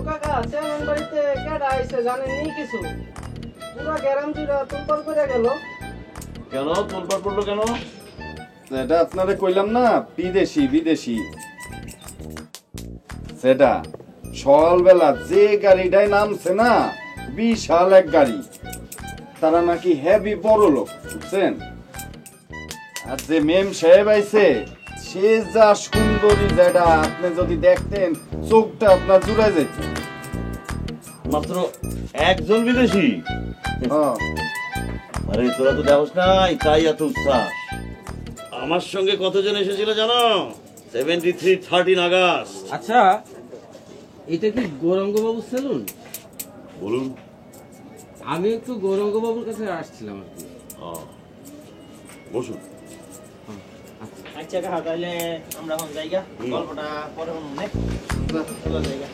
কাকা চেয়ারম্যান বাড়িতে কেডা আইছে জানেননি কিছু? পুরা গ্যারাম জুড়া তোলপাল করে গেল। কেন তোলপাড় পড়লো কেন? সেটা আপনারে কইলাম না, বিদেশি বিদেশি। সেটা সকালবেলা যে গাড়িটায় নামছে না, বিশাল এক গাড়ি, তারা নাকি হেভি বড় লোক, বুঝছেন? আর যে মেম সাহেব আইছে, সে যা সুন্দরী, যেটা আপনি যদি দেখতেন চোখটা আপনার জুড়ায় যেত। মাত্র একজন বিদেশি? হ্যাঁ। আরে তোরা তো দেখোস নাই, তাই এত উৎসাহ। আমার সঙ্গে কতজন এসেছিল জানো? 73 13 আগস্ট। আচ্ছা, এটা কি গৌরাঙ্গ বাবুর সেলুন? বলুন। আমি একটু গৌরাঙ্গ বাবুর কাছে আসছিলাম আর কি। বসুন। আচ্ছা কাকা, তাহলে আমরা এখন জায়গা গল্পটা পরে মনে জায়গা।